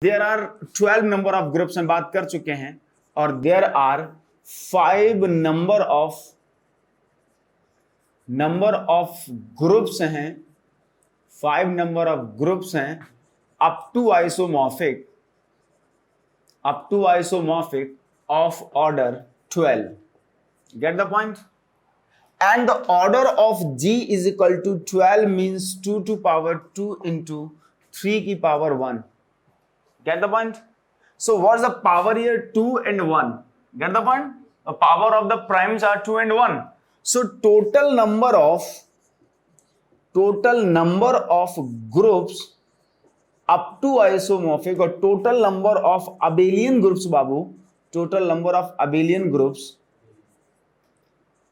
There are 12 number of groups हम बात कर चुके हैं, और there are 5 number of groups हैं, 5 नंबर ऑफ ग्रुप्स हैं up to isomorphic of order 12. Get the point? And the order of G is equal to 12 means 2 to power 2 into 3 की power 1. Get the point? So what's the power here? 2 and 1. Get the point? The power of the primes are 2 and 1. So total number of groups up to isomorphic और total number of abelian groups Babu, total number of abelian groups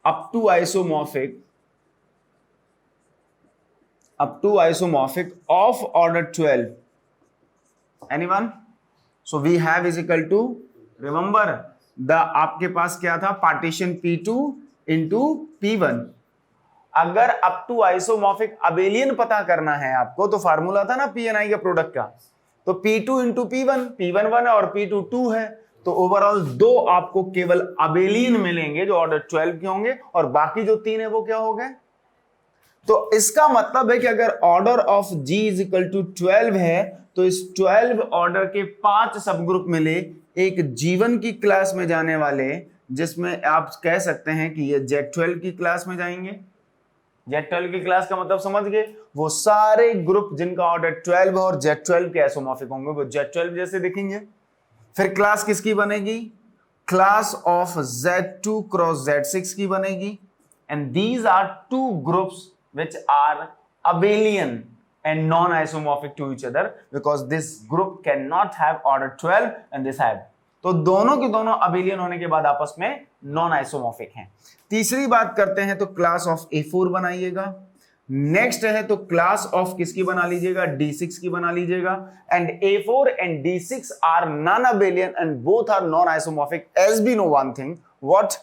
up to isomorphic of order 12. Anyone? So we have is equal to, remember the आपके पास क्या था, partition P2 into P1. अगर up to isomorphic abelian पता करना है आपको, तो formula था ना पी एन आई के प्रोडक्ट का, तो P2 इंटू P1, P1 1 है और P2 2 है, तो ओवरऑल 2 आपको केवल अबेलियन मिलेंगे जो ऑर्डर 12 के होंगे, और बाकी जो 3 है वो क्या हो गए। तो इसका मतलब है कि अगर order of G is equal to 12 है, तो इस 12 ऑर्डर के 5 सब ग्रुप मिले एक G1 की क्लास में जाने वाले, जिसमें आप कह सकते हैं कि ये Z12 की क्लास में जाएंगे। Z12 की क्लास का मतलब समझ गए, वो सारे ग्रुप जिनका ऑर्डर 12 और Z12 के आइसोमॉर्फिक होंगे वो Z12 जैसे दिखेंगे। फिर क्लास किसकी बनेगी, class of Z2 cross Z6 की बनेगी, and these are 2 groups which are abelian and non-isomorphic to each other because this group cannot have order 12 and this have. तो दोनों के दोनों अबेलियन होने के बाद आपस में नॉन आइसोमॉर्फिक हैं। तीसरी बात करते हैं तो क्लास ऑफ A4 बनाइएगा। नेक्स्ट है तो क्लास ऑफ किसकी बना लीजिएगा, D6 की बना लीजिएगा, and A4 and D6 are non abelian and both are non isomorphic as we know one thing what,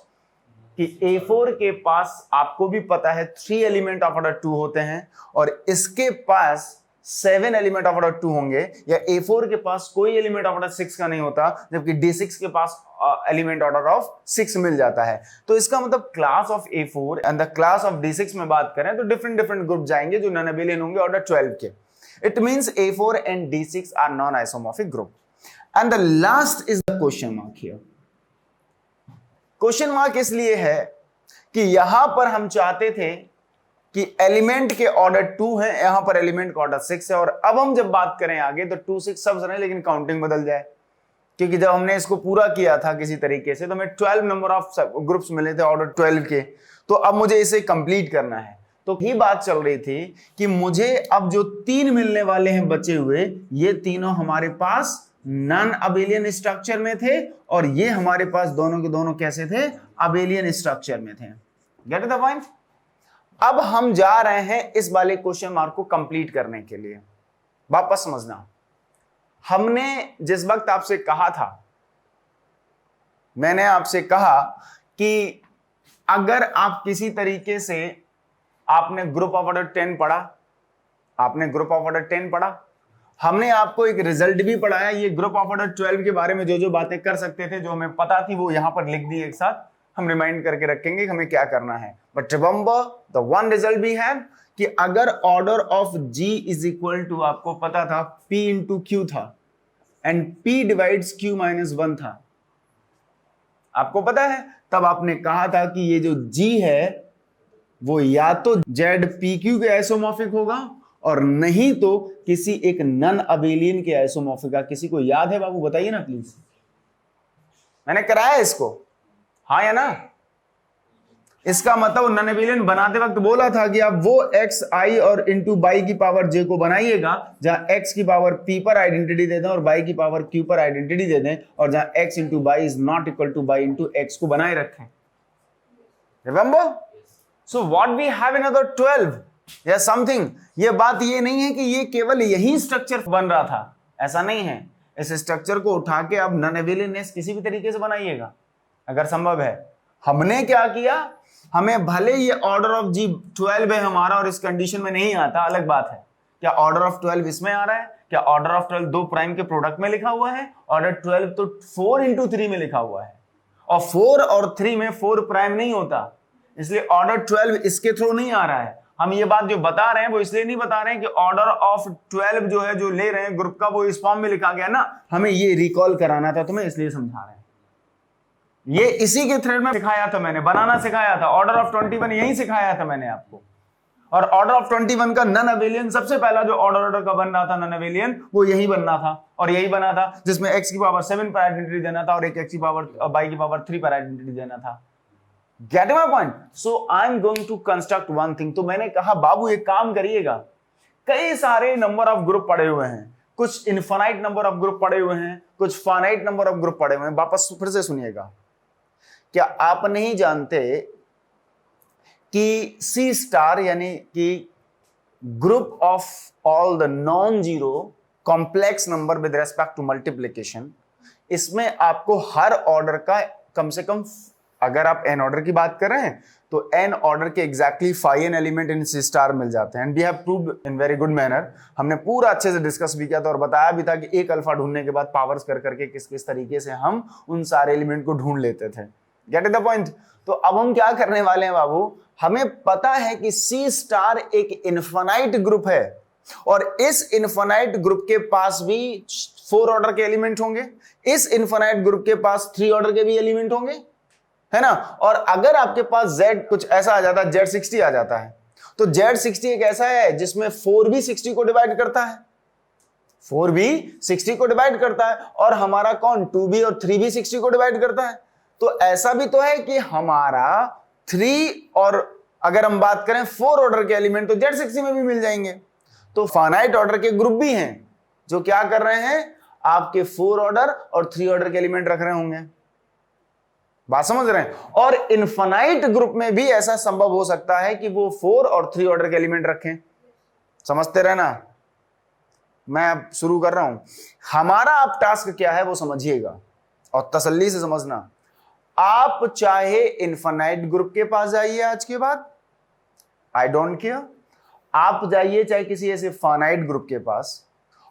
कि A4 के पास आपको भी पता है 3 एलिमेंट ऑफ ऑर्डर 2 होते हैं, और इसके पास 7 एलिमेंट ऑफ ऑर्डर 2 होंगे, या A4 के पास कोई एलिमेंट ऑफ ऑर्डर 6 का नहीं होता, जबकि D6 के पास एलिमेंट ऑर्डर ऑफ 6 मिल जाता है। तो इसका मतलब class of A4 and the class of D6 में बात करें तो डिफरेंट ग्रुप जाएंगे जो नॉन अबेलियन होंगे ऑर्डर 12 के। It means A4 and D6 are non isomorphic group. And the last is the question mark here. Question mark इसलिए है कि यहां पर हम चाहते थे कि एलिमेंट के ऑर्डर 2 है, यहां पर एलिमेंट का ऑर्डर 6 है, और अब हम जब बात करें आगे तो 2 6 सब रहे लेकिन काउंटिंग बदल जाए, क्योंकि जब हमने इसको पूरा किया था किसी तरीके से तो हमें 12 नंबर ऑफ ग्रुप्स मिले थे ऑर्डर 12 के, तो अब मुझे इसे कंप्लीट करना है। तो ही बात चल रही थी कि मुझे अब जो 3 मिलने वाले हैं बचे हुए, ये तीनों हमारे पास नॉन अबेलियन स्ट्रक्चर में थे, और ये हमारे पास दोनों के दोनों कैसे थे, अबेलियन स्ट्रक्चर में थे। Gate the point. अब हम जा रहे हैं इस वाले क्वेश्चन मार्क को कंप्लीट करने के लिए। वापस समझना, हमने जिस वक्त आपसे कहा था, मैंने आपसे कहा कि अगर आप किसी तरीके से आपने ग्रुप ऑफ ऑर्डर 10 पढ़ा, आपने ग्रुप ऑफ ऑर्डर 10 पढ़ा, हमने आपको एक रिजल्ट भी पढ़ाया, ये ग्रुप ऑफ ऑर्डर 12 के बारे में जो जो बातें कर सकते थे, जो हमें पता थी, वो यहां पर लिख दी एक साथ, हम रिमाइंड करके रखेंगे हमें क्या करना है। But remember the one result we have कि अगर order of G is equal to, आपको पता था P इंटू Q था, and P divides Q minus 1 था, आपको पता है, तब आपने कहा था कि ये जो G है वो या तो ZPQ के आइसोमॉर्फिक होगा और नहीं तो किसी एक नॉन अबेलियन के आइसोमॉर्फिक का। किसी को याद है बाबू, बताइए ना प्लीज। मैंने कराया इसको, हाँ या ना। इसका मतलब नॉन अबेलियन बनाते वक्त बोला था कि आप वो x i और इंटू बाई की पावर j को बनाइएगा, जहां x की पावर p पर आइडेंटिटी दे दें और बाई की पावर q पर आइडेंटिटी दे दें, और जहां x इंटू बाई इज नॉट इक्वल टू बाई इंटू x को बनाए रखें। Remember, so what we have in other 12 या समथिंग। ये बात ये नहीं है कि ये केवल यही स्ट्रक्चर बन रहा था, ऐसा नहीं है। इस स्ट्रक्चर को उठा के आप नॉन अबेलियननेस किसी भी तरीके से बनाइएगा अगर संभव है। हमने क्या किया, हमें भले ये ऑर्डर ऑफ G 12 है हमारा और इस कंडीशन में नहीं आता, अलग बात है। क्या ऑर्डर ऑफ 12 इसमें आ रहा है, क्या ऑर्डर ऑफ 12 दो प्राइम के प्रोडक्ट में लिखा हुआ है? ऑर्डर 12 तो 4 into 3 में लिखा हुआ है, और 4 और 3 में 4 प्राइम नहीं होता, इसलिए ऑर्डर 12 इसके थ्रू नहीं आ रहा है। हम ये बात जो बता रहे हैं वो इसलिए नहीं बता रहे हैं कि ऑर्डर ऑफ 12 जो है, जो ले रहे हैं ग्रुप का, वो इस फॉर्म में लिखा गया ना, हमें ये रिकॉल कराना था तुम्हें, इसलिए समझा रहे हैं। ये इसी के थ्रेड में सिखाया था मैंने, बनाना सिखाया था, ऑर्डर ऑफ 21 यही सिखाया था मैंने आपको। और ऑर्डर ऑफ 21 का नन अवेलियन, सबसे पहला जो ऑर्डर का बन रहा था नन अवेलियन, वो यही बनना था, और यही बना था जिसमें x की पावर 7 पर आइडेंटिटी देना था और एक x की पावर y की पावर 3 पर आइडेंटिटी देना था। Get my point? So I am going to construct one thing. तो मैंने कहा बाबू एक काम करिएगा, कई सारे नंबर ऑफ ग्रुप पड़े हुए हैं, कुछ इनफाइनाइट नंबर ऑफ ग्रुप पड़े हुए हैं, कुछ फाइनाइट नंबर ऑफ ग्रुप पड़े हुए हैं। वापस फिर से सुनिएगा, क्या आप नहीं जानते कि सी स्टार यानी कि group of all the non zero complex number with respect to multiplication, इसमें आपको हर ऑर्डर का कम से कम, अगर आप एन ऑर्डर की बात कर रहे हैं तो एन ऑर्डर के exactly 5 N element in C star मिल जाते हैं। And we have proved in very good manner, हमने पूरा अच्छे से डिस्कस भी किया था और बताया भी था कि एक अल्फा ढूंढने के बाद पावर्स कर करके किस किस तरीके से हम उन सारे एलिमेंट को ढूंढ लेते थे। Gate the point? तो अब हम क्या करने वाले हैं बाबू, हमें पता है कि सी स्टार एक इनफाइनाइट ग्रुप है, और इस इनफाइनाइट ग्रुप के पास भी 4 ऑर्डर के एलिमेंट होंगे, इस इनफाइनाइट ग्रुप के पास 3 ऑर्डर के भी एलिमेंट होंगे, है ना। और अगर आपके पास Z कुछ ऐसा आ जाता है, Z60 आ जाता है, तो Z60 एक ऐसा है जिसमें 4 भी 60 को डिवाइड करता है, 4 भी 60 को डिवाइड करता है, और हमारा कौन 2 भी और 3 भी 60 को डिवाइड करता है। तो ऐसा भी तो है कि हमारा 3 और अगर हम बात करें 4 ऑर्डर के एलिमेंट तो Z60 में भी मिल जाएंगे। तो फाइनाइट ऑर्डर के ग्रुप भी हैं जो क्या कर रहे हैं, आपके 4 ऑर्डर और 3 ऑर्डर के एलिमेंट रख रहे होंगे। बात समझ रहे हैं? और इनफाइनाइट ग्रुप में भी ऐसा संभव हो सकता है कि वो 4 और 3 ऑर्डर के एलिमेंट रखें। समझते रहना, मैं अब शुरू कर रहा हूं। हमारा अब टास्क क्या है वो समझिएगा और तसल्ली से समझना। आप चाहे इनफाइनाइट ग्रुप के पास जाइए आज के बाद, आई डोंट केयर, आप जाइए चाहे किसी ऐसे फाइनाइट ग्रुप के पास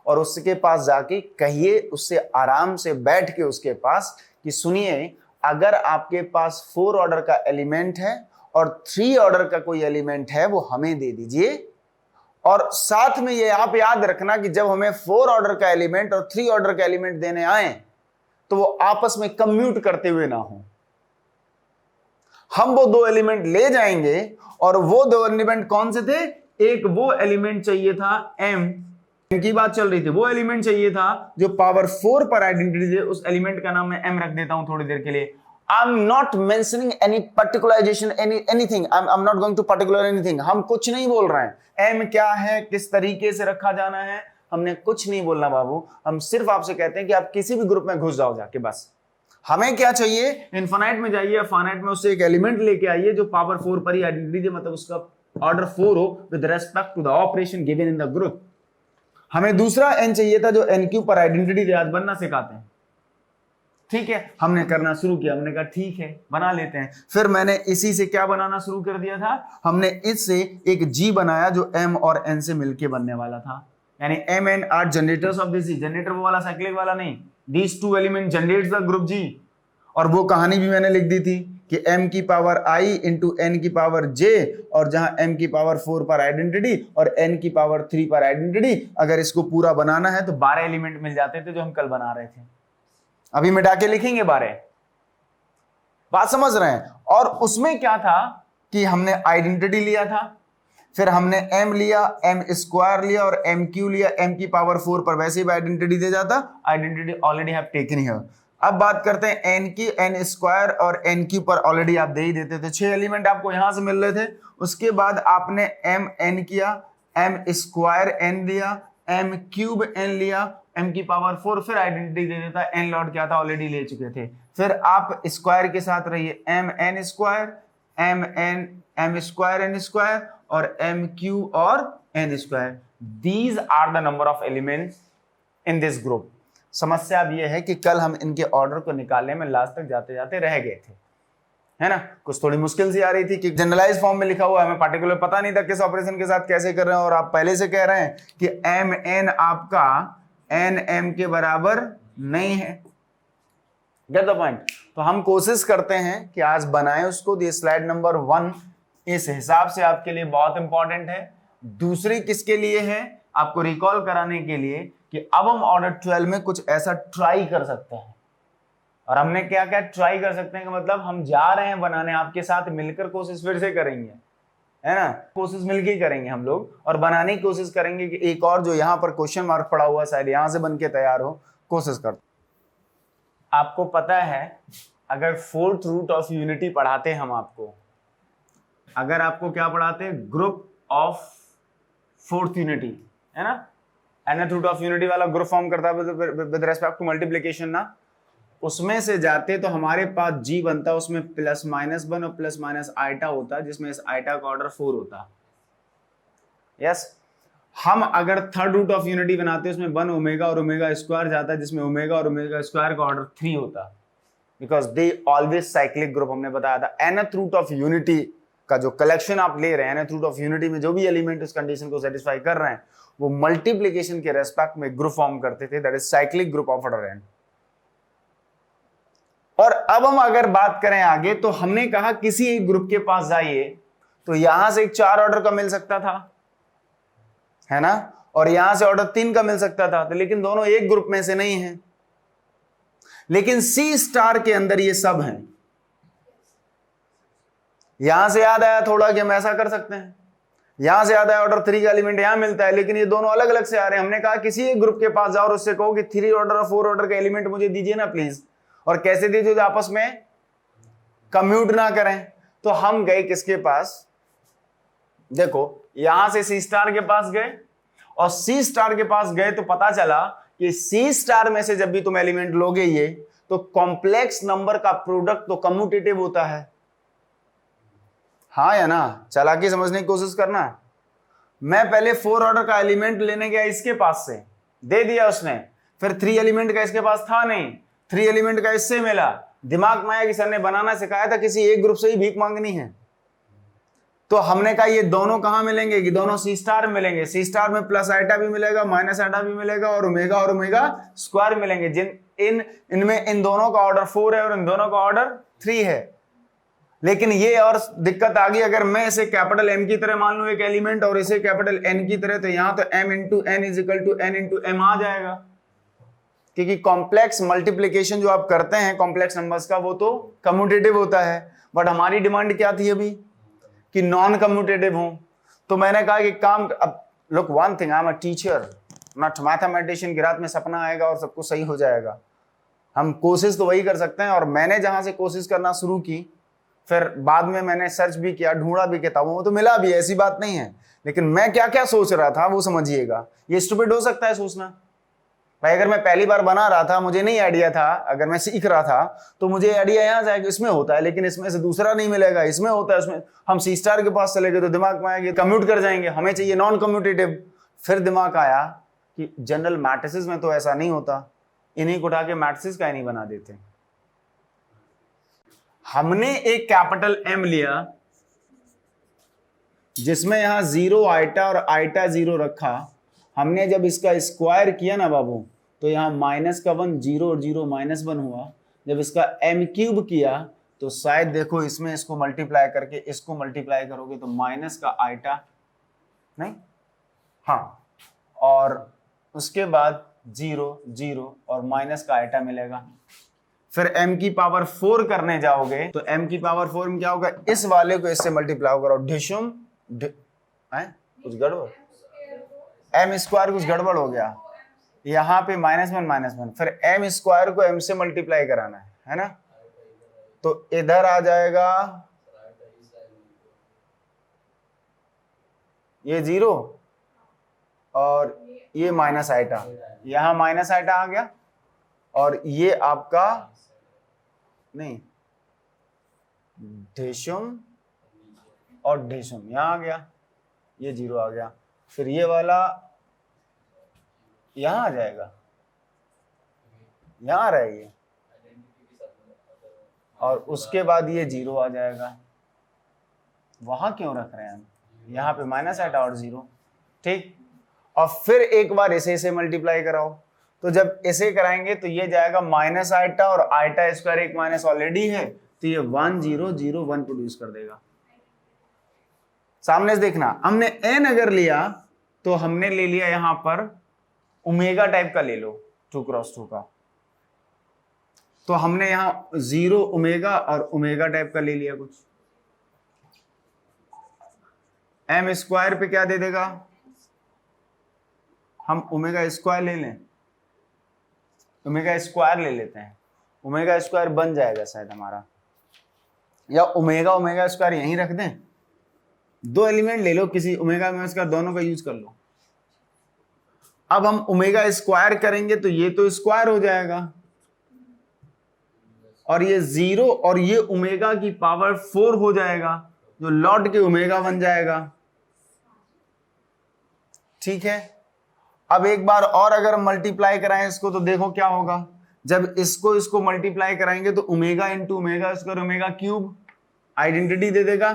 और उसके पास जाके कहिए, उससे आराम से बैठ के उसके पास कि सुनिए, अगर आपके पास 4 ऑर्डर का एलिमेंट है और 3 ऑर्डर का कोई एलिमेंट है वो हमें दे दीजिए। और साथ में ये आप याद रखना कि जब हमें 4 ऑर्डर का एलिमेंट और 3 ऑर्डर का एलिमेंट देने आए तो वो आपस में कम्यूट करते हुए ना हो। हम वो 2 एलिमेंट ले जाएंगे, और वो 2 एलिमेंट कौन से थे? एक वो एलिमेंट चाहिए था m की बात चल रही थी, वो एलिमेंट चाहिए था जो पावर 4 पर आइडेंटिटी दे, उस एलिमेंट का नाम मैं m रख देता हूं थोड़ी देर के लिए। I am not mentioning any particularisation, anything, I am not going to particular anything. हम कुछ नहीं बोल रहे हैं m क्या है, किस तरीके से रखा जाना है, हमने कुछ नहीं बोलना बाबू। हम सिर्फ आपसे कहते हैं कि आप किसी भी ग्रुप में घुस जाओ जाके, बस हमें क्या चाहिए, इनफाइनाइट में जाइए, फाइनाइट में उससे एक एलिमेंट लेके आइए जो पावर 4 पर ही आइडेंटिटी दे, मतलब उसका ऑर्डर 4 हो with respect to the operation given in the group. हमें दूसरा n चाहिए था जो NQ पर आइडेंटिटी दे, आज बनना सिखाते हैं। ठीक है, हमने करना शुरू किया, हमने कहा ठीक है बना लेते हैं। फिर मैंने इसी से क्या बनाना शुरू कर दिया था, हमने इससे एक G बनाया जो M और N से मिलके बनने वाला था, यानी M and R generators of this G। Generator वो वाला साइक्लिक वाला नहीं, these 2 element generates the group G। और वो कहानी भी मैंने लिख दी थी कि m की पावर i इंटू n की पावर j, और जहां m की पावर 4 पर आइडेंटिटी और n की पावर 3 पर आइडेंटिटी, अगर इसको पूरा बनाना है तो 12 एलिमेंट मिल जाते थे जो हम कल बना रहे थे। अभी मिटा के लिखेंगे 12। बात समझ रहे हैं? और उसमें क्या था कि हमने आइडेंटिटी लिया था, फिर हमने m लिया, m स्क्वायर लिया और mq लिया। m की पावर 4 पर वैसे भी आइडेंटिटी दे जाता, identity already have taken here. अब बात करते हैं n की, n स्क्वायर और nq पर ऑलरेडी आप दे ही देते थे, 6 एलिमेंट आपको यहां से मिल रहे थे। उसके बाद आपने mn किया, m स्क्वायर n लिया, m क्यूब n लिया, m की पावर 4, फिर आइडेंटिटी दे देता, n लॉट क्या था ऑलरेडी ले चुके थे। फिर आप स्क्वायर के साथ रहिए, mn square, m square n square और m क्यूब और n square. These are the number of elements in this group. समस्या अब यह है कि कल हम इनके ऑर्डर को निकालने में लास्ट तक जाते जाते रह गए थे। है ना। कुछ थोड़ी मुश्किल सी आ रही थी कि जनरलाइज फॉर्म में लिखा हुआ है, हमें पार्टिकुलर पता नहीं था किस ऑपरेशन के साथ कैसे कर रहे हैं, और आप पहले से कह रहे हैं कि एम एन आपका एन एम के बराबर नहीं है। Gate the point. तो हम कोशिश करते हैं कि आज बनाए उसको। ये स्लाइड नंबर 1 इस हिसाब से आपके लिए बहुत इंपॉर्टेंट है। दूसरी किसके लिए है, आपको रिकॉल कराने के लिए कि अब हम ऑर्डर 12 में कुछ ऐसा ट्राई कर सकते हैं। और हमने क्या क्या ट्राई कर सकते हैं कि मतलब हम जा रहे हैं बनाने, आपके साथ मिलकर कोशिश फिर से करेंगे, है ना। कोशिश मिलकर ही करेंगे हम लोग, और बनाने की कोशिश करेंगे कि एक और जो यहां पर क्वेश्चन मार्क पड़ा हुआ शायद यहां से बन के तैयार हो, कोशिश करते। आपको पता है अगर फोर्थ रूट ऑफ यूनिटी पढ़ाते हम आपको, अगर आपको क्या पढ़ाते, ग्रुप ऑफ फोर्थ यूनिटी, है ना, nth रूट ऑफ यूनिटी वाला ग्रुप फॉर्म करता है विद रेस्पेक्ट टू मल्टीप्लिकेशन ना, उसमें से जाते तो हमारे पास जी बनता, उसमें प्लस माइनस 1 और प्लस माइनस आइटा होता, जिसमें इस आइटा का ऑर्डर 4 होता। यस, हम अगर थर्ड रूट ऑफ यूनिटी बनाते उसमें 1 ओमेगा और ओमेगा स्क्वायर जाता, जिसमें ओमेगा और ओमेगा स्क्वायर का ऑर्डर 3 होता, because they always cyclic group. हमने बताया था nth रूट ऑफ यूनिटी का जो कलेक्शन आप ले रहे हैं, nth रूट ऑफ यूनिटी में जो भी एलिमेंट इस कंडीशन को सेटिस्फाई कर रहे हैं, वो मल्टीप्लिकेशन के रेस्पेक्ट में ग्रुप फॉर्म करते थे, that is cyclic group of order n। और अब हम अगर बात करें आगे, तो हमने कहा किसी एक ग्रुप के पास जाइए तो यहां से एक 4 ऑर्डर का मिल सकता था, है ना, और यहां से ऑर्डर 3 का मिल सकता था, तो लेकिन दोनों एक ग्रुप में से नहीं है। लेकिन सी स्टार के अंदर ये सब हैं। यहां से याद आया थोड़ा कि हम ऐसा कर सकते हैं, यहां से याद आया ऑर्डर 3 का एलिमेंट यहां मिलता है, लेकिन ये दोनों अलग अलग से आ रहे हैं। हमने कहा किसी एक ग्रुप के पास जाओ और उससे कहो कि 3 ऑर्डर और 4 ऑर्डर का एलिमेंट मुझे दीजिए ना प्लीज, और कैसे दीजिए, जो आपस में कम्यूट ना करें। तो हम गए किसके पास, देखो यहां से सी स्टार के पास गए, और सी स्टार के पास गए तो पता चला कि सी स्टार में से जब भी तुम एलिमेंट लोगे ये, तो कॉम्प्लेक्स नंबर का प्रोडक्ट तो कम्यूटेटिव होता है, हाँ या ना। चालाकी समझने की कोशिश करना। मैं पहले 4 ऑर्डर का एलिमेंट लेने गया इसके पास से, दे दिया उसने, फिर 3 एलिमेंट का इसके पास था नहीं, 3 एलिमेंट का इससे मिला। दिमाग में आया कि सर ने बनाना सिखाया था किसी एक ग्रुप से ही भीख मांगनी है, तो हमने कहा ये दोनों कहां मिलेंगे, कि दोनों सी स्टार में मिलेंगे। सी स्टार में प्लस आइटा भी मिलेगा, माइनस आइटा भी मिलेगा, और ओमेगा स्क्वायर मिलेंगे, जिन इनमें इन दोनों का ऑर्डर 4 है और इन दोनों का ऑर्डर 3 है। लेकिन ये और दिक्कत आ गई, अगर मैं इसे कैपिटल M की तरह मान लूं एक एलिमेंट, और इसे कैपिटल N की तरह, तो यहां तो M into N is equal to N into M आ जाएगा, क्योंकि कॉम्प्लेक्स मल्टीप्लीकेशन जो आप करते हैं कॉम्प्लेक्स नंबर्स का, वो तो कम्यूटेटिव होता है। बट हमारी डिमांड क्या थी अभी, कि नॉन कम्यूटेटिव हो। तो मैंने कहा कि काम, अब look one thing, I am a teacher not mathematician, कि रात में सपना आएगा और सब कुछ सही हो जाएगा। हम कोशिश तो वही कर सकते हैं, और मैंने जहां से कोशिश करना शुरू की, फिर बाद में मैंने सर्च भी किया, ढूंढा भी किताबों में, तो मिला भी, ऐसी बात नहीं है। लेकिन मैं क्या क्या सोच रहा था वो समझिएगा। ये स्टूपिड हो सकता है सोचना, भाई अगर मैं पहली बार बना रहा था, मुझे नहीं आइडिया था, अगर मैं सीख रहा था तो मुझे आइडिया यहां से आएगा, इसमें होता है, लेकिन इसमें से दूसरा नहीं मिलेगा, इसमें होता है, उसमें हम सी स्टार के पास चले गए तो दिमाग में आएगा कम्यूट कर जाएंगे, हमें चाहिए नॉन कम्यूटेटिव। फिर दिमाग आया कि जनरल मैट्रिसेस में तो ऐसा नहीं होता, इन्हीं को उठा के मैट्रिसेस का ही नहीं बना देते। हमने एक कैपिटल M लिया, जिसमें यहां 0 आइटा और आइटा 0 रखा। हमने जब इसका स्क्वायर किया ना बाबू, तो यहां माइनस का 1 0 और 0 -1 हुआ। जब इसका M क्यूब किया तो शायद देखो इसमें इसको मल्टीप्लाई करके इसको मल्टीप्लाई करोगे तो माइनस का आइटा नहीं, हाँ, और उसके बाद 0 0 और माइनस का आइटा मिलेगा। फिर m की पावर 4 करने जाओगे तो m की पावर 4 में क्या होगा, इस वाले को इससे मल्टीप्लाई करो, ढिशुम कुछ गड़बड़, m स्क्वायर कुछ गड़बड़ हो गया, यहाँ पे -1 फिर m स्क्वायर को m से मल्टीप्लाई कराना है ना, तो इधर आ जाएगा ये 0 और ये माइनस आइटा, यहां माइनस आइटा आ गया, और ये आपका नहीं ढेशुम और ढेशुम यहां आ गया, ये 0 आ गया, फिर ये वाला यहां आ जाएगा, यहां आ रहा है ये, और उसके बाद ये 0 आ जाएगा। वहां क्यों रख रहे हैं हम, यहाँ पे माइनस आइटा और 0, ठीक। और फिर एक बार इसे मल्टीप्लाई कराओ, तो जब इसे कराएंगे तो ये जाएगा माइनस आइटा और आइटा स्क्वायर एक माइनस ऑलरेडी है, तो ये 1 0 0 1 प्रोड्यूस कर देगा। सामने से देखना, हमने n अगर लिया तो हमने ले लिया यहां पर ओमेगा टाइप का ले लो 2 क्रॉस 2 का, तो हमने यहां 0 ओमेगा और ओमेगा टाइप का ले लिया कुछ। m स्क्वायर पे क्या दे देगा, हम ओमेगा स्क्वायर ले लें, ओमेगा स्क्वायर ले लेते हैं, ओमेगा स्क्वायर बन जाएगा शायद हमारा, या ओमेगा ओमेगा स्क्वायर यहीं रख दें, 2 एलिमेंट ले लो किसी, ओमेगा ओमेगा स्क्वायर दोनों का यूज कर लो। अब हम ओमेगा स्क्वायर करेंगे तो ये तो स्क्वायर हो जाएगा, और ये 0 और ये ओमेगा की पावर 4 हो जाएगा, जो लॉट के ओमेगा बन जाएगा, ठीक है। अब एक बार और अगर मल्टीप्लाई कराएं इसको तो देखो क्या होगा, जब इसको मल्टीप्लाई कराएंगे तो omega into omega square omega cube identity दे देगा,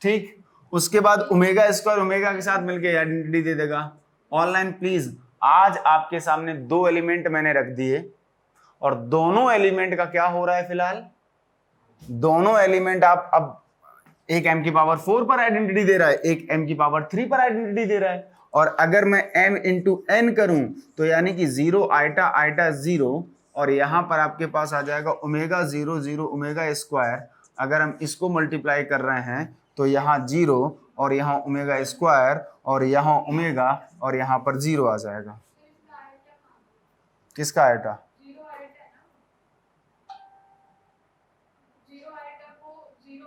ठीक। उसके बाद ओमेगा स्क्वायर ओमेगा के साथ मिलकर आइडेंटिटी दे देगा। ऑनलाइन प्लीज, आज आपके सामने 2 एलिमेंट मैंने रख दिए और दोनों एलिमेंट का क्या हो रहा है फिलहाल, दोनों एलिमेंट आप अब एक m की पावर 4 पर आइडेंटिटी दे रहा है, एक m की पावर 3 पर आइडेंटिटी दे रहा है। और अगर मैं m इंटू n करूं तो यानी कि 0 आइटा आइटा 0, और यहां पर आपके पास आ जाएगा ओमेगा 0 0 ओमेगा स्क्वायर। अगर हम इसको मल्टीप्लाई कर रहे हैं तो यहाँ 0 और यहाँ ओमेगा स्क्वायर और यहाँ ओमेगा और यहाँ पर 0 आ जाएगा। किसका आइटा,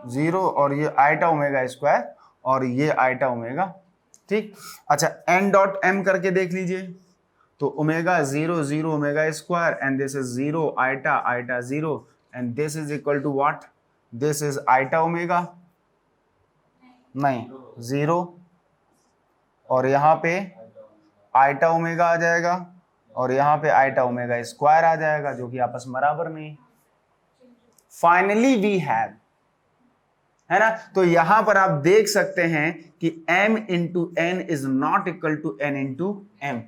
0 और ये आइटा ओमेगा स्क्वायर और ये आइटा ओमेगा, ठीक। अच्छा n डॉट m करके देख लीजिए, तो omega 0 0 omega square and this is 0 eta eta 0 and this is equal to what, this is eta omega, नहीं 0 और यहाँ पे आइटा ओमेगा आ जाएगा और यहाँ पे आइटा ओमेगा स्क्वायर आ जाएगा, जो कि आपस में बराबर नहीं। फाइनली वी हैव, है ना। तो यहां पर आप देख सकते हैं कि m into n is not equal to n into m.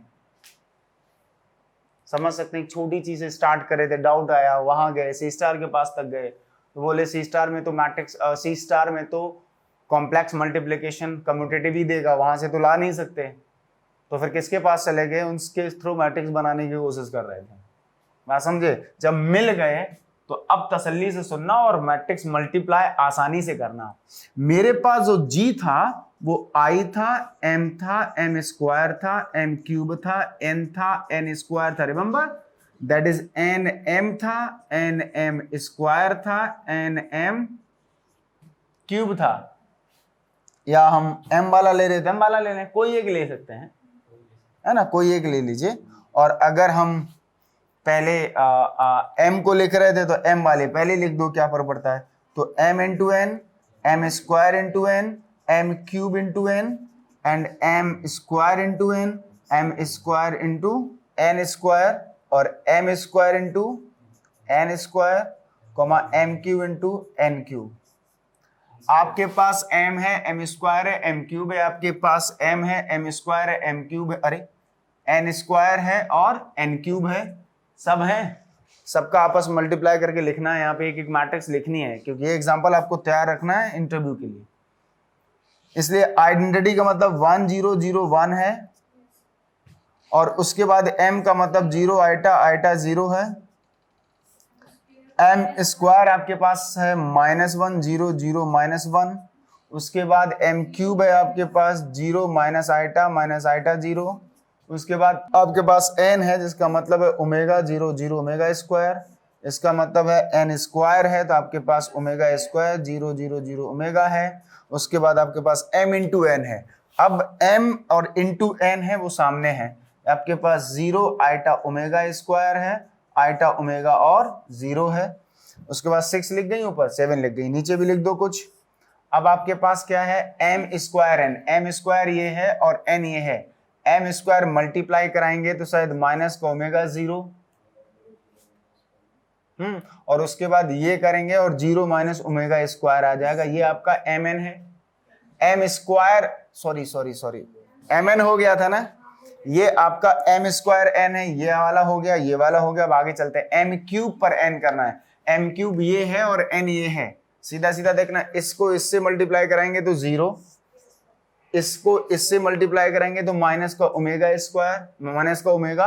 समझ सकते हैं, छोटी चीज से स्टार्ट करे थे, डाउट आया, वहां गए सी स्टार के पास तक गए, तो बोले सी स्टार में तो मैट्रिक्स, सी स्टार में तो कॉम्प्लेक्स मल्टीप्लिकेशन कम्यूटेटिव ही देगा, वहां से तो ला नहीं सकते, तो फिर किसके पास चले गए, उनके थ्रू मैट्रिक्स बनाने की कोशिश कर रहे थे। बात समझे, जब मिल गए तो अब तसल्ली से सुनना और मैट्रिक्स मल्टीप्लाई आसानी से करना। मेरे पास जो g था वो i था, m था, m स्क्वायर था, m क्यूब था, n था, n स्क्वायर था, remember that is n m था, n m स्क्वायर था, n m क्यूब था, या हम m वाला ले रहे थे, m वाला ले लें, कोई एक ले सकते हैं, है ना, कोई एक ले लीजिए। और अगर हम पहले m को लिख रहे थे तो m वाले पहले लिख दो, क्या फर्क पड़ता है। तो m into n, m square into n, m cube into n and m square into n, m square into n square और m square into n square comma m cube into n cube. आपके पास m है, m square है, m cube है, आपके पास m है, m square है, m क्यूब है, अरे n स्क्वायर है और n क्यूब है, सब है, सबका आपस में मल्टीप्लाई करके लिखना है। यहाँ पे एक एक मैट्रिक्स लिखनी है, क्योंकि ये एग्जांपल आपको तैयार रखना है इंटरव्यू के लिए। इसलिए आइडेंटिटी का मतलब 1 0 0 1 है, और उसके बाद m का मतलब 0 आइटा आइटा 0 है, m स्क्वायर आपके पास है -1 0 0 -1, उसके बाद m क्यूब है आपके पास 0 माइनस आइटा 0, उसके बाद आपके पास n है जिसका मतलब है ओमेगा 0 0 ओमेगा स्क्वायर, इसका मतलब है n स्क्वायर है तो आपके पास ओमेगा स्क्वायर 0 0 0 ओमेगा है, उसके बाद आपके पास m इंटू एन है। अब m और इंटू एन है वो सामने है, आपके पास 0 आइटा ओमेगा स्क्वायर है, आइटा ओमेगा और 0 है, उसके बाद 6 लिख गई, ऊपर 7 लिख गई, नीचे भी लिख दो कुछ। अब आपके पास क्या है, m square n, m square ये है और n ये है, एम स्क्वायर मल्टीप्लाई कराएंगे तो शायद माइनस का ओमेगा 0, और उसके बाद ये करेंगे और 0 माइनस ओमेगा स्क्वायर आ जाएगा। ये आपका एम एन है। M square sorry m n हो गया था ना, ये आपका एम स्क्वायर एन है, ये वाला हो गया, ये वाला हो गया। अब आगे चलते हैं, एम क्यूब पर एन करना है। एम क्यूब ये है और एन ये है, सीधा सीधा देखना, इसको इससे मल्टीप्लाई कराएंगे तो 0, इसको इससे मल्टीप्लाई करेंगे तो माइनस का ओमेगा स्क्वायर, माइनस का omega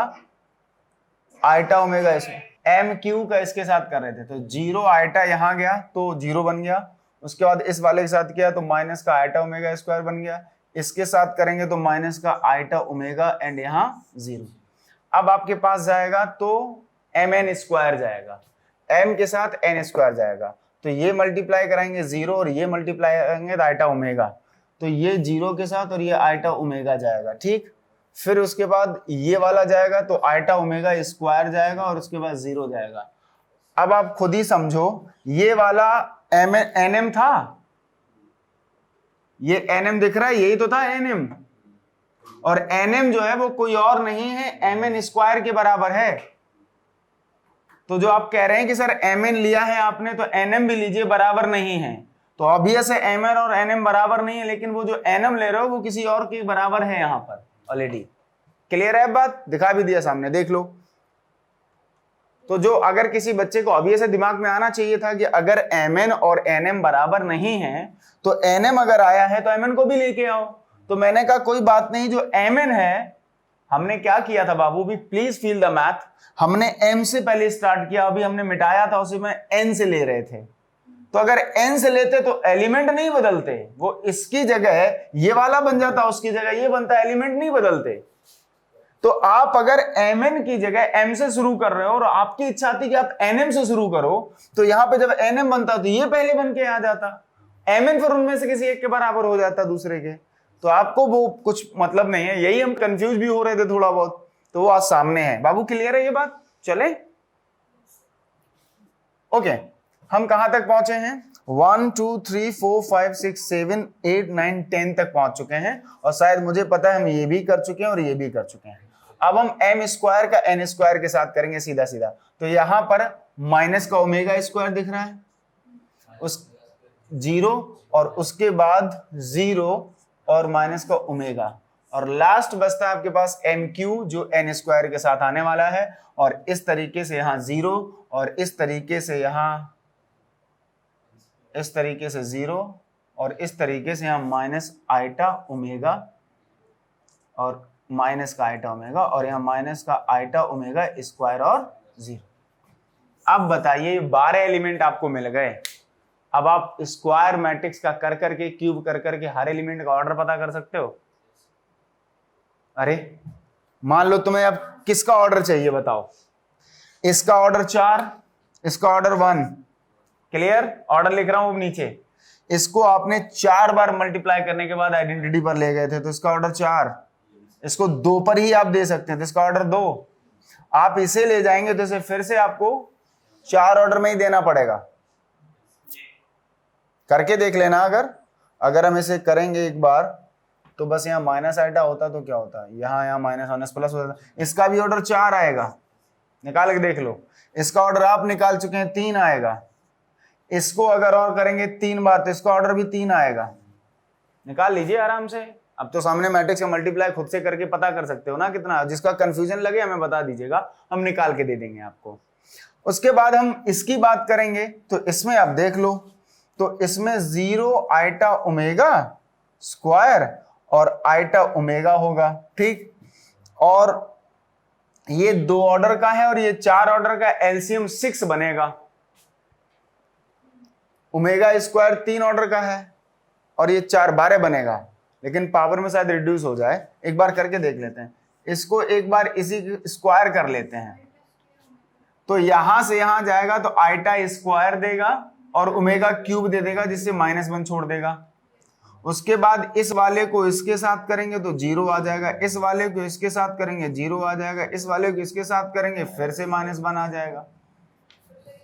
eta omega square. M q का इसके साथ कर रहे थे तो 0 आइटा यहां गया तो 0 बन गया, उसके बाद इस वाले के साथ किया तो माइनस का आइटा ओमेगा स्क्वायर बन गया, इसके साथ करेंगे तो माइनस का आइटा ओमेगा एंड यहाँ 0। अब आपके पास जाएगा तो एम एन स्क्वायर जाएगा, एम के साथ एन स्क्वायर जाएगा, तो ये मल्टीप्लाई कराएंगे 0 और ये मल्टीप्लाई करेंगे तो आइटा ओमेगा, तो ये 0 के साथ और ये आइटा ओमेगा जाएगा। ठीक, फिर उसके बाद ये वाला जाएगा तो आइटा ओमेगा स्क्वायर जाएगा और उसके बाद 0 जाएगा। अब आप खुद ही समझो, ये वाला एम एन एम था, ये एन एम दिख रहा है, यही तो था एन एम, और एन एम जो है वो कोई और नहीं है, एम एन स्क्वायर के बराबर है। तो जो आप कह रहे हैं कि सर एम एन लिया है आपने तो एन एम भी लीजिए, बराबर नहीं है, तो ऑब्वियस है एम एन और एन एम बराबर नहीं है, लेकिन वो जो एन एम ले रहे हो वो किसी और के बराबर है यहां पर ऑलरेडी। क्लियर है बात? दिखा भी दिया सामने, देख लो। तो जो अगर किसी बच्चे को ऑब्वियस दिमाग में आना चाहिए था कि अगर एम एन और एन एम बराबर नहीं है तो एन एम अगर आया है तो एम एन को भी लेके आओ। तो मैंने कहा कोई बात नहीं, जो एम एन है, हमने क्या किया था बाबू भी, प्लीज फील द मैथ, हमने एम से पहले स्टार्ट किया, अभी हमने मिटाया था उसे में एन से ले रहे थे। तो अगर एन से लेते तो एलिमेंट नहीं बदलते, वो इसकी जगह ये वाला बन जाता, उसकी जगह ये बनता, एलिमेंट नहीं बदलते। तो आप अगर एम एन की जगह एम से शुरू कर रहे हो और आपकी इच्छा थी कि आप एन एम से शुरू करो, तो यहां पे जब एन एम बनता तो ये पहले बन के आ जाता, एम एन फिर उनमें से किसी एक के बराबर हो जाता दूसरे के। तो आपको वो कुछ मतलब नहीं है, यही हम कंफ्यूज भी हो रहे थे थोड़ा बहुत, तो वो आज सामने है। बाबू क्लियर है ये बात? चले ओके, हम कहां तक पहुंचे हैं? 1 2 3 4 5 6 7 8 9 10 तक पहुंच चुके हैं, और शायद मुझे पता है हम ये भी कर चुके हैं और ये भी कर चुके हैं। अब हम एम स्क्वायर का एन स्क्वायर के साथ करेंगे सीधा सीधा। तो यहां पर माइनस का ओमेगा स्क्वायर दिख रहा है, उस 0 और उसके बाद 0 और माइनस का ओमेगा, और लास्ट बचता है आपके पास एम क्यू जो एन स्क्वायर के साथ आने वाला है, और इस तरीके से यहां 0 और इस तरीके से यहां, इस तरीके से 0 और इस तरीके से यहां माइनस आइटा ओमेगा और माइनस का आइटा ओमेगा, और यहां माइनस का आइटा ओमेगा स्क्वायर और 0। अब बताइए 12 एलिमेंट आपको मिल गए। अब आप स्क्वायर मैट्रिक्स का कर करके, क्यूब कर करके हर एलिमेंट का ऑर्डर पता कर सकते हो। अरे मान लो तुम्हें अब किसका ऑर्डर चाहिए बताओ, इसका ऑर्डर 4, इसका ऑर्डर 1। क्लियर? ऑर्डर लिख रहा हूं नीचे। इसको आपने 4 बार मल्टीप्लाई करने के बाद आइडेंटिटी पर ले गए थे तो इसका ऑर्डर 4, इसको 2 पर ही आप दे सकते हैं तो इसका ऑर्डर 2। आप इसे ले जाएंगे तो इसे फिर से आपको 4 ऑर्डर में ही देना पड़ेगा। करके देख लेना, अगर हम इसे करेंगे एक बार तो बस यहाँ माइनस आइटा होता तो क्या होता, यहाँ माइनस माइनस प्लस होता, इसका भी ऑर्डर 4 आएगा। निकाल के देख लो, इसका ऑर्डर आप निकाल चुके हैं 3 आएगा, इसको अगर और करेंगे 3 बार तो इसका ऑर्डर भी 3 आएगा। निकाल लीजिए आराम से। अब तो सामने मैट्रिक्स का मल्टीप्लाई खुद से करके पता कर सकते हो ना कितना। जिसका कंफ्यूजन लगे हमें बता दीजिएगा, हम निकाल के दे देंगे आपको। उसके बाद हम इसकी बात करेंगे तो इसमें आप देख लो, तो इसमें 0 आइटा ओमेगा स्क्वायर और आइटा ओमेगा होगा। ठीक, और ये 2 ऑर्डर का है और ये 4 ऑर्डर का, एलसीएम 6 बनेगा। ओमेगा स्क्वायर 3 ऑर्डर का है और ये 4 12 बनेगा, लेकिन पावर में शायद रिड्यूस हो जाए। एक बार करके देख लेते हैं, इसको एक बार इसी स्क्वायर कर लेते हैं, तो यहां से यहां जाएगा तो आइटा स्क्वायर देगा और ओमेगा क्यूब दे देगा, जिससे -1 छोड़ देगा। उसके बाद इस वाले को इसके साथ करेंगे तो 0 आ जाएगा, इस वाले को इसके साथ करेंगे 0 आ जाएगा, इस वाले को इसके साथ करेंगे फिर से -1 आ जाएगा।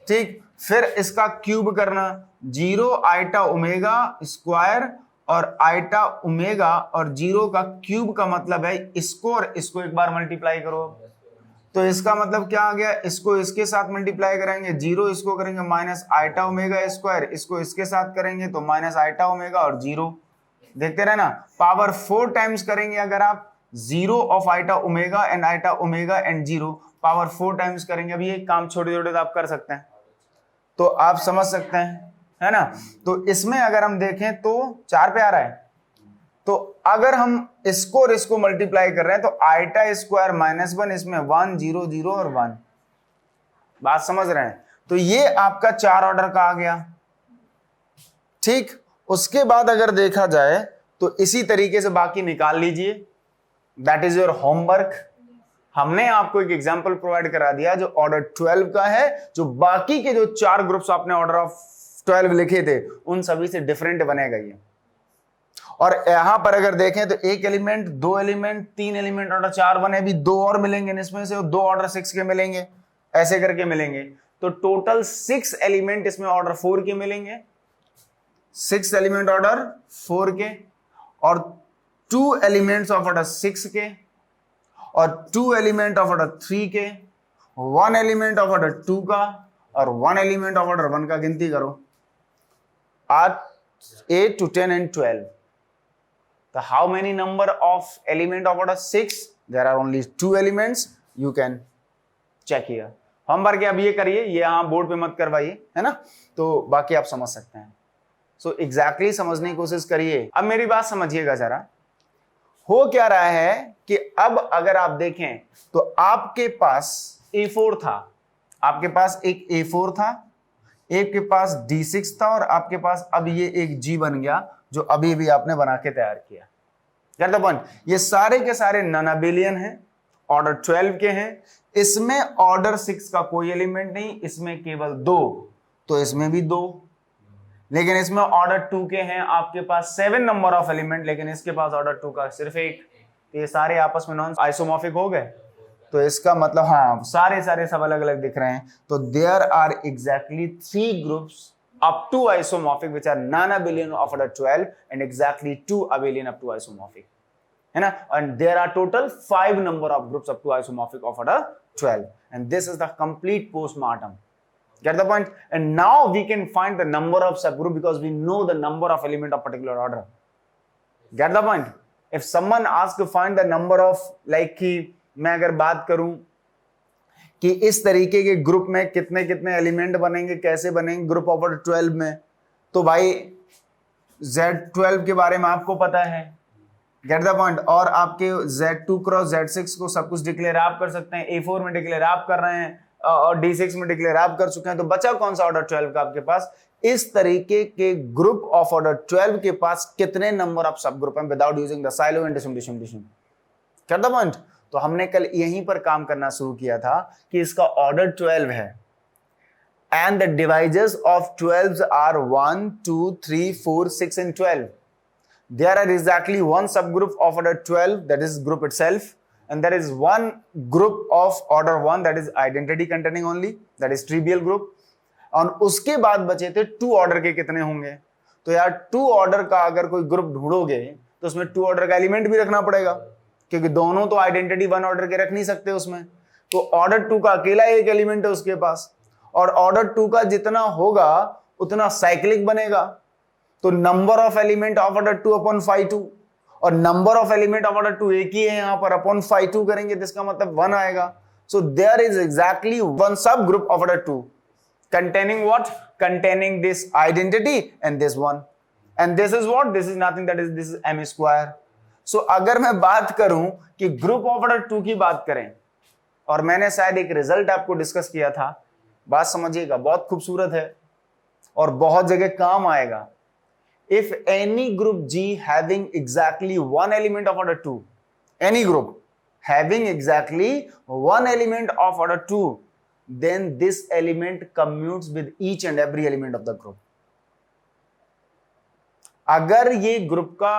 ठीक, फिर इसका क्यूब करना, 0 आइटा ओमेगा स्क्वायर और आइटा ओमेगा और 0 का क्यूब का मतलब है इसको और इसको एक बार मल्टीप्लाई करो। तो इसका मतलब क्या आ गया, इसको इसके साथ मल्टीप्लाई करेंगे 0, इसको करेंगे माइनस आइटा ओमेगा स्क्वायर, इसको इसके साथ करेंगे तो माइनस आइटा ओमेगा और 0। देखते रहे ना, पावर 4 टाइम्स करेंगे अगर आप 0 of eta omega and eta omega and 0 power 4 times करेंगे। अभी ये काम छोटे छोटे तो आप कर सकते हैं, तो आप समझ सकते हैं, है ना। तो इसमें अगर हम देखें तो 4 पे आ रहा है, तो अगर हम इसको और इसको मल्टीप्लाई कर रहे हैं तो आइटा स्क्वायर -1, इसमें 1 0 0 और 1, बात समझ रहे हैं। तो ये आपका 4 ऑर्डर का आ गया, ठीक। उसके बाद अगर देखा जाए तो इसी तरीके से बाकी निकाल लीजिए, दैट इज योर होमवर्क। हमने आपको एक एग्जांपल प्रोवाइड करा दिया जो ऑर्डर 12 का है, जो बाकी के जो 4 ग्रुप्स आपने ऑर्डर ऑफ 12 लिखे थे उन सभी से डिफरेंट बनेगा ये। और यहां पर अगर देखें तो 1 एलिमेंट, 2 एलिमेंट, 3 एलिमेंट ऑर्डर 4 बने, भी 2 और मिलेंगे इसमें से, 2 ऑर्डर 6 के मिलेंगे, ऐसे करके मिलेंगे। तो टोटल 6 एलिमेंट इसमें ऑर्डर 4 के मिलेंगे, 6 एलिमेंट ऑर्डर 4 के, और 2 एलिमेंट्स ऑफ ऑर्डर 6 के, और 2 एलिमेंट ऑफ ऑर्डर 3 के, 1 एलिमेंट ऑफ ऑर्डर 2 का, और 1 एलिमेंट ऑफ ऑर्डर 1 का। गिनती करो 8, 8 to 10 and 12. So how many number of element of order 6? There are only 2 elements. You can check here. Homework अब ये करिए, ये यहाँ बोर्ड पे मत करवाइए, है ना, तो बाकी आप समझ सकते हैं। सो एग्जैक्टली समझने की कोशिश करिए। अब मेरी बात समझिएगा जरा, हो क्या रहा है कि अब अगर आप देखें तो आपके पास A4 था, आपके पास एक A4 था, एक के पास D6 था, और आपके पास अब ये एक G बन गया जो अभी भी आपने बना के तैयार किया। Gate the point. ये सारे के सारे नॉन अबेलियन हैं, ऑर्डर 12 के हैं, इसमें ऑर्डर 6 का कोई एलिमेंट नहीं, इसमें केवल 2, तो इसमें भी 2, लेकिन इसमें ऑर्डर 2 के हैं आपके पास 7 नंबर ऑफ एलिमेंट, लेकिन इसके पास ऑर्डर 2 का सिर्फ 1। तो ये सारे आपस में नॉन आइसोमॉर्फिक हो गए। तो इसका मतलब हाँ, सारे सब अलग अलग दिख रहे हैं। तो there are exactly 3 groups up to isomorphic which are non-abelian of order 12 and exactly 2 abelian up to isomorphic, है ना। and there are total 5 number of groups up to isomorphic of order 12, and this is the complete postmortem. Get the point? And now we can find the number of subgroup because we know the number of element of particular order. Get the point? If someone asks to find the number of, like कि मैं अगर बात करूं कि इस तरीके के group में कितने कितने एलिमेंट बनेंगे, कैसे बनेंगे ग्रुप ऑफ ऑर्डर 12 में, तो भाई Z12 के बारे में आपको पता है, गेट द पॉइंट। और आपके Z2 क्रॉस Z6 को सब कुछ डिक्लेयर आप कर सकते हैं, A4 में डिक्लेयर आप कर रहे हैं और D6 में डिक्लेयर आप कर चुके हैं। तो बचा कौन सा ऑर्डर 12 का आपके पास? इस तरीके के ग्रुप ऑफ ऑर्डर 12 के पास कितने नंबर ऑफ सब ग्रुप हैं without using the Sylow and डिसम। Get the point. तो हमने कल यहीं पर काम करना शुरू किया था कि इसका ऑर्डर 12 है, and the divisors of 12 are 1 2 3 4 6 and 12. There are exactly one subgroup of order 12, that is group itself, and there is one group of order 1 that is identity containing only, that is trivial group. और उसके बाद बचे थे 2 order के कितने होंगे? तो यार 2 ऑर्डर का अगर कोई ग्रुप ढूंढोगे तो उसमें 2 ऑर्डर का एलिमेंट भी रखना पड़ेगा, क्योंकि दोनों तो आइडेंटिटी 1 ऑर्डर के रख नहीं सकते उसमें। तो ऑर्डर 2 का अकेला एक एलिमेंट है उसके पास, और ऑर्डर 2 का जितना होगा उतना साइक्लिक बनेगा। तो number of element of order 2 upon 5 और number of element of order 2 एक ही है, यहां पर अपॉन 5 करेंगे तो इसका मतलब 1 आएगा। So there is exactly one sub group of order 2 containing what? Containing this identity and this one, and this is what? This is nothing, this is m square. So अगर मैं बात करूं कि ग्रुप ऑफ ऑर्डर 2 की बात करें, और मैंने शायद एक रिजल्ट आपको डिस्कस किया था, बात समझिएगा, बहुत खूबसूरत है और बहुत जगह काम आएगा। If any group G having exactly one element of order 2, any group having exactly one element of order 2, then this element commutes with each and every element of the group. अगर ये ग्रुप का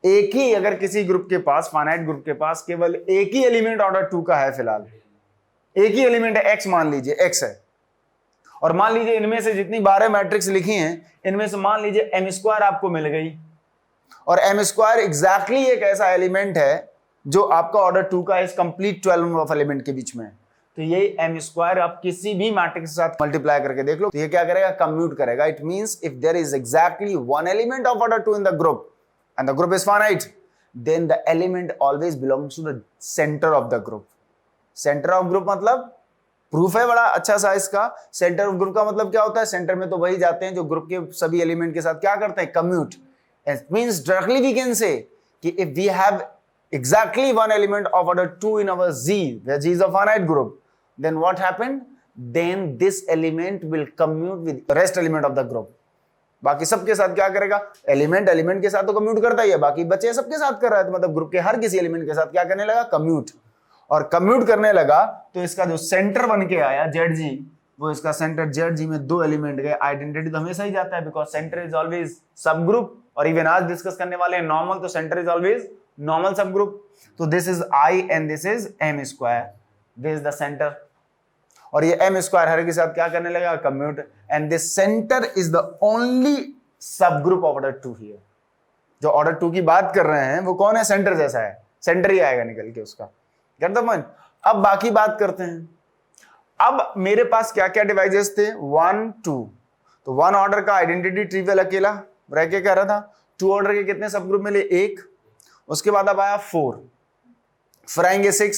एक ही, अगर किसी group के पास, finite group के पास केवल एक ही एलिमेंट ऑर्डर 2 का है, फिलहाल एक ही एलिमेंट है, x मान लीजिए, x है, और मान लीजिए इनमें से जितनी 12 मैट्रिक्स लिखी हैं इनमें से मान लीजिए m स्क्वायर आपको मिल गई, और m स्क्वायर एग्जैक्टली एक ऐसा एलिमेंट है जो आपका ऑर्डर 2 का इस कंप्लीट 12 नंबर ऑफ एलिमेंट के बीच में है। तो ये m स्क्वायर आप किसी भी मैट्रिक्स के साथ मल्टीप्लाई करके देख लो, तो ये क्या करेगा, कम्यूट करेगा। It means if there is exactly one element of order 2 in the group and the group is finite, then the element always belongs to the center of the group. Center of group मतलब proof है बड़ा अच्छा सा इसका। Centre of group का मतलब क्या होता है, सेंटर में तो वही जाते हैं जो ग्रुप के सभी एलिमेंट के साथ क्या करते हैं, commute. It means directly we can say कि if we have exactly one element of order 2 in our Z, where Z is a finite group, then what happened? Then this element will commute with the rest element of the group. बाकी सबके साथ क्या करेगा, element के साथ तो commute करता ही है, बाकी बचे सबके साथ कर रहा है, तो मतलब ग्रुप के हर किसी एलिमेंट के साथ क्या करने लगा, कम्यूट। और कम्यूट करने लगा तो इसका जो सेंटर बन के आया ZG, वो इसका सेंटर ZG में दो एलिमेंट गए। आइडेंटिटी तो हमेशा ही जाता है बिकॉज सेंटर इज ऑलवेज सब ग्रुप, और इवन आज डिस्कस करने वाले हैं नॉर्मल, तो centre is always normal subgroup. So this is I and this is m square. This is the center. और ये m square हर के साथ क्या करने लगा, commute. And this center is the only subgroup of order 2 here. जो order 2 की बात कर रहे हैं वो कौन है, center जैसा है, center ही आएगा निकल के उसका। Get the point? अब बाकी बात करते हैं। अब मेरे पास क्या क्या डिवाइजेस थे, 1 2, तो 1 ऑर्डर का आइडेंटिटी ट्रिवियल अकेला रह के कह रहा था। 2 ऑर्डर के कितने सब ग्रुप मिले, 1। उसके बाद अब आया 4, फिर आएंगे 6।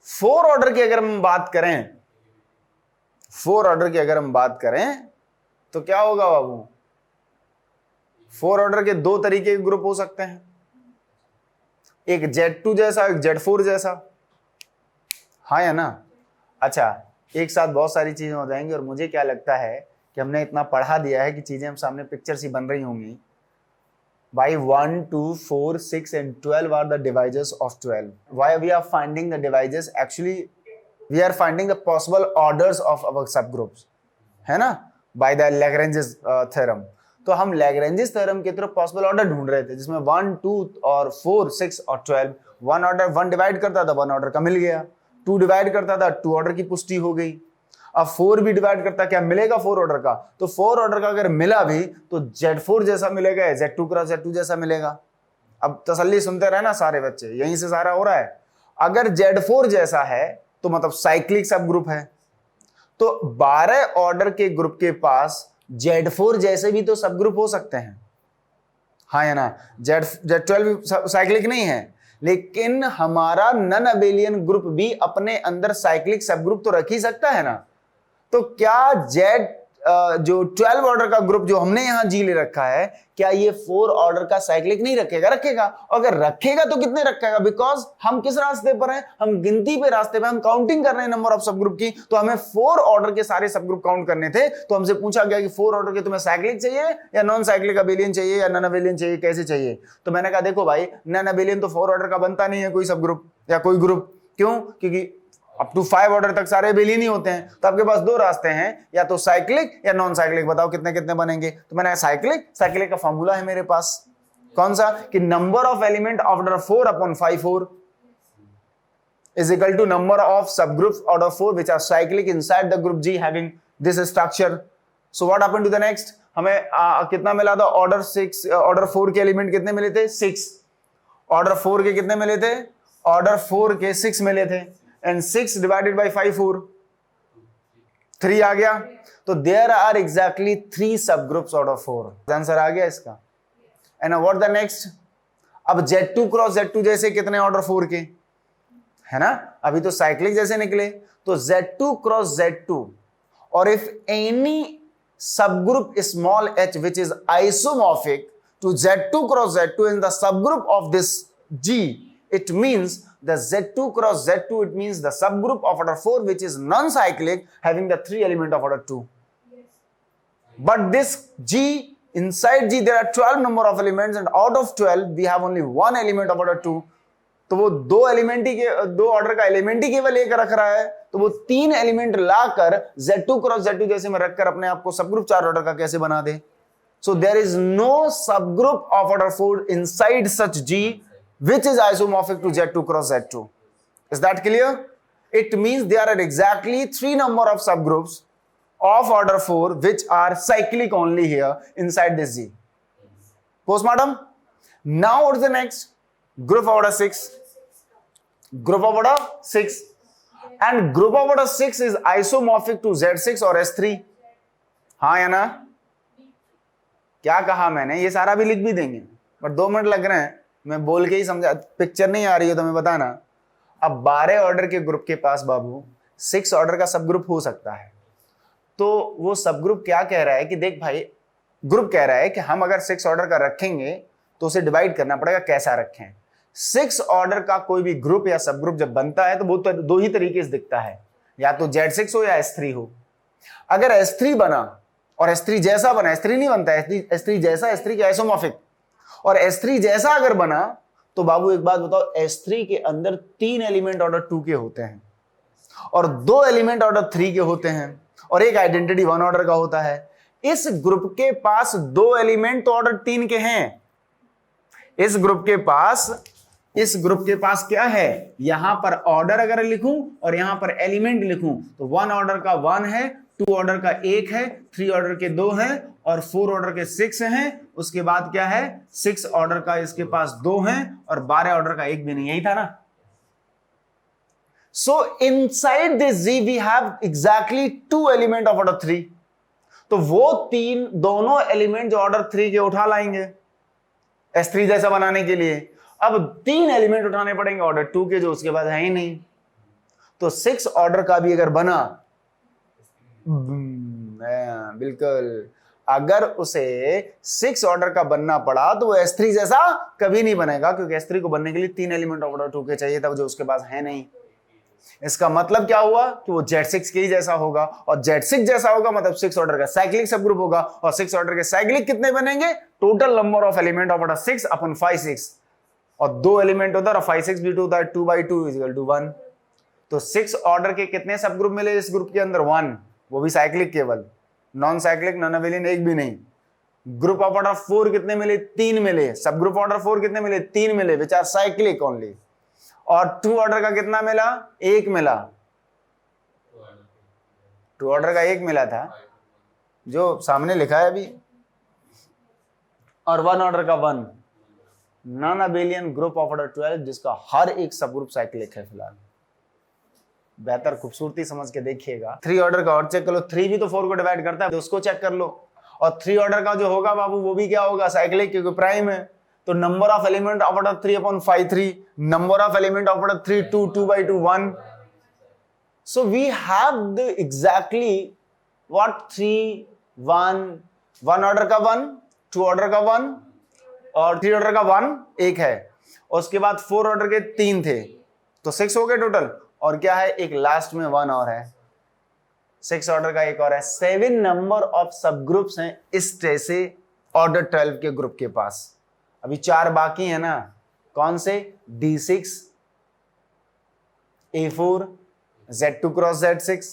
4 ऑर्डर की अगर हम बात करें, 4 ऑर्डर की अगर हम बात करें तो क्या होगा बाबू, 4 ऑर्डर के 2 तरीके के ग्रुप हो सकते हैं, एक Z2 जैसा, एक Z4 जैसा, हाँ या ना। अच्छा, एक साथ बहुत सारी चीजें हो जाएंगी, और मुझे क्या लगता है कि हमने इतना पढ़ा दिया है कि चीजें हम सामने पिक्चर सी बन रही होंगी। By 1, 2, 4, 6 and 12 are the divisors of 12. Why we are finding the divisors? Actually, we are finding the possible orders of our subgroups, है ना, by the Lagrange's theorem. तो हम Lagrange's theorem के थ्रू possible order ढूंढ रहे थे, जिसमें 1, 2 और 4, 6 और 12, 1 ऑर्डर 1 डिवाइड करता था, 1 ऑर्डर का मिल गया। 2 डिवाइड करता था, 2 ऑर्डर की पुष्टि हो गई। अब 4 भी डिवाइड करता, क्या मिलेगा 4 ऑर्डर का, तो 4 ऑर्डर का अगर मिला भी तो Z4 जैसा मिलेगा, Z2 क्रॉस Z2 जैसा मिलेगा। अब तसल्ली सुनते रहे ना सारे बच्चे, यहीं से सारा हो रहा है। अगर Z4 जैसा है तो मतलब साइक्लिक सब ग्रुप है, तो 12 ऑर्डर के ग्रुप के पास Z4 जैसे भी तो सब ग्रुप हो सकते हैं, हाँ या ना। Z12 साइक्लिक नहीं है, लेकिन हमारा नन अबेलियन ग्रुप भी अपने अंदर साइक्लिक सब ग्रुप तो रख ही सकता है ना। तो क्या जो 12 ऑर्डर का ग्रुप जो हमने यहां जी ले रखा है, क्या ये 4 ऑर्डर का साइक्लिक नहीं रखेगा, रखेगा। अगर रखेगा तो कितने रखेगा, बिकॉज हम किस रास्ते पर हैं, हम गिनती पे रास्ते पे, हम काउंटिंग कर रहे हैं नंबर ऑफ सब ग्रुप की। तो हमें 4 ऑर्डर के सारे सब ग्रुप काउंट करने थे, तो हमसे पूछा गया कि 4 ऑर्डर के तुम्हें साइक्लिक चाहिए या नॉन साइक्लिक अबेलियन चाहिए या नन अबेलियन चाहिए, कैसे चाहिए। तो मैंने कहा देखो भाई, नन अबेलियन तो 4 ऑर्डर का बनता नहीं है कोई सब ग्रुप या कोई ग्रुप, क्यों, क्योंकि अप टू 5 ऑर्डर तक सारे अबेलियन ही होते हैं। तो आपके पास 2 रास्ते हैं, या तो साइक्लिक या नॉन साइक्लिक, बताओ कितने कितने बनेंगे। तो मैंने साइक्लिक का फॉर्मूला है मेरे पास, कौन सा, कि number of element order 4 upon 5 4 is equal to number of subgroups order 4 which are cyclic inside the group G having this structure. So what happened to the next, हमें कितना मिला था, ऑर्डर 4 के एलिमेंट कितने मिले थे, 6। ऑर्डर 4 के कितने मिले थे, ऑर्डर 4 के 6 मिले थे, एंड 6 डिवाइडेड बाय 5 4, 3 आ गया। तो देयर आर एग्जैक्टली 3 सब ग्रुप्स आउट ऑफ 4। आंसर आ गया इसका। एंड व्हाट द नेक्स्ट, अब Z2 क्रॉस Z2 जैसे कितने ऑर्डर 4 के, है ना, अभी तो साइक्लिक जैसे निकले, तो Z2 क्रॉस Z2, और if any subgroup small h which is isomorphic to Z2 cross Z2 in the subgroup of this G, it means the Z2 cross Z2, it means the subgroup of order 4 which is non-cyclic having the 3 element of order 2. But this G, inside G there are 12 number of elements, and out of 12 we have only 1 element of order 2. तो वो 2 order का element ही केवल एक रख रहा है, तो वो 3 एलिमेंट लाकर Z2 क्रॉस Z2 जैसे में रखकर अपने आप को सब ग्रुप 4 ऑर्डर का कैसे बना दे। सो देयर इज नो सब group of order 4 inside such G which is isomorphic to Z2 cross Z2. Is that clear? It means there are exactly 3 number of subgroups of order 4 which are cyclic only here inside this G. postmortem. Now what's the next? Group of order 6. Group of order 6. And group of order 6 is isomorphic to Z6 और S3. हाँ या ना? क्या कहा मैंने? ये सारा भी लिख भी देंगे, पर 2 मिनट लग रहे हैं, मैं बोल के ही समझा, पिक्चर नहीं आ रही है तो मैं बताना। अब 12 ऑर्डर के ग्रुप के पास बाबू 6 ऑर्डर का सब ग्रुप हो सकता है। तो वो सब ग्रुप क्या कह रहा है कि देख भाई, ग्रुप कह रहा है कि हम अगर 6 ऑर्डर का रखेंगे तो उसे डिवाइड करना पड़ेगा, कैसा रखें। 6 ऑर्डर का कोई भी ग्रुप या सब ग्रुप जब बनता है तो वो तो 2 ही तरीके से दिखता है, या तो Z6 हो या S3 हो। अगर S3 बना और S3 जैसा बना, S3 नहीं बनता, S3 जैसा, S3 के आइसोमॉर्फिक, और S3 जैसा अगर बना तो बाबू एक बात बताओ, S3 के अंदर 3 एलिमेंट ऑर्डर 2 के होते हैं और 2 एलिमेंट ऑर्डर 3 के होते हैं और एक आइडेंटिटी 1 ऑर्डर का होता है। इस ग्रुप के पास 2 एलिमेंट तो ऑर्डर 3 के हैं। इस ग्रुप के पास क्या है, यहां पर ऑर्डर अगर लिखूं और यहां पर एलिमेंट लिखूं तो 1 ऑर्डर का 1 है, 2 ऑर्डर का 1 है, 3 ऑर्डर के 2 हैं और 4 ऑर्डर के 6 हैं। उसके बाद क्या है, 6 ऑर्डर का इसके पास 2 हैं और 12 ऑर्डर का 1 भी नहीं, यही था ना। So inside this Z we have exactly 2 element of order 3. तो वो दोनों एलिमेंट जो ऑर्डर 3 के उठा लाएंगे S3 जैसा बनाने के लिए। अब 3 एलिमेंट उठाने पड़ेंगे ऑर्डर 2 के, जो उसके बाद है ही नहीं। तो 6 ऑर्डर का भी अगर बना, बिल्कुल, अगर उसे 6 ऑर्डर का बनना पड़ा तो वो S3 जैसा कभी नहीं बनेगा, क्योंकि S3 को बनने के लिए 3 एलिमेंट ऑफ ऑर्डर 2 के चाहिए था, जो उसके पास है नहीं। इसका मतलब क्या हुआ कि वो Z6 के ही जैसा होगा, और Z6 जैसा होगा मतलब 6 ऑर्डर का साइक्लिक सब ग्रुप होगा, और 6 ऑर्डर के साइक्लिक कितने बनेंगे, total number of element of order 6 अपन 5 6, और 2 एलिमेंट होता है और 5 6 भी 2 होता है, 2/2 = 1। तो 6 ऑर्डर के कितने सब ग्रुप मिले इस ग्रुप के अंदर, 1, वो भी साइक्लिक केवल, नॉन साइक्लिक नॉन अबेलियन एक भी नहीं। ग्रुप ऑफ ऑर्डर 4 कितने मिले, 3 मिले। सब ग्रुप ऑर्डर 4 कितने मिले, 3 मिले, विच आर साइक्लिक ओनली। और 2 ऑर्डर का कितना मिला, 1 मिला। 2 ऑर्डर का 1 मिला था जो सामने लिखा है अभी, और 1 ऑर्डर का 1। Non abelian group of order 12 जिसका हर एक सब ग्रुप साइक्लिक है फिलहाल। बेहतर खूबसूरती समझ के देखिएगा। 3 ऑर्डर का और चेक कर लो, 3 भी तो 4 को डिवाइड करता है, तो उसको चेक कर लो। और 3 ऑर्डर का जो होगा बाबू वो भी क्या होगा, साइक्लिक, क्योंकि प्राइम है। तो number of element of order 3/5 3, number of element of order 3 2, 2/2 1। So we have the exactly what 3 1 1 order का 1, 2 ऑर्डर का 1 और 3 ऑर्डर का 1 एक है, और उसके बाद 4 ऑर्डर के 3 थे, तो 6 हो गए टोटल। और क्या है, एक लास्ट में 1 और है, 6 ऑर्डर का एक और है। 7 नंबर ऑफ सब ग्रुप्स हैं इस तरह से ऑर्डर 12 के ग्रुप के पास। अभी 4 बाकी है ना, कौन से, D6, A4, Z2 cross Z6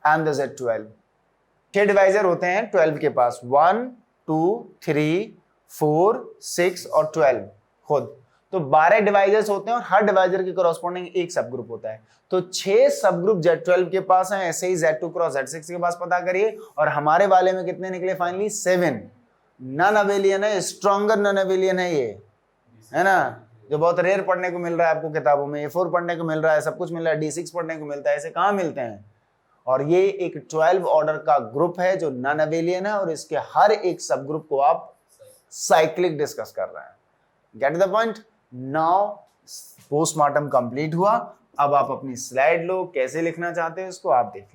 and the Z12। 6 divisor होते हैं 12 के पास, 1 2 3 4 6 और 12 खुद। तो 12 डिवाइजर्स होते हैं और हर डिवाइजर के कॉरस्पॉन्डिंग एक सब ग्रुप होता है। तो 6 सब ग्रुप Z12 के पास हैं, ऐसे ही Z2 क्रॉस Z6 के पास पता करिए। और हमारे वाले में कितने निकले फाइनली, 7। नॉन अबेलियन है, स्ट्रॉन्गर नॉन अबेलियन है ये, है ना, जो बहुत रेयर पढ़ने को मिल रहा है आपको किताबों में। A4 पढ़ने को मिल रहा है, सब कुछ मिल रहा है, D6 पढ़ने को मिलता है, ऐसे कहाँ मिलते हैं। और ये एक 12 ऑर्डर का ग्रुप है जो नॉन अबेलियन है, और इसके हर एक सब ग्रुप को आप साइक्लिक डिस्कस कर रहे हैं। Gate the point. Now postmortem complete हुआ। अब आप अपनी स्लाइड लो, कैसे लिखना चाहते हैं उसको आप देख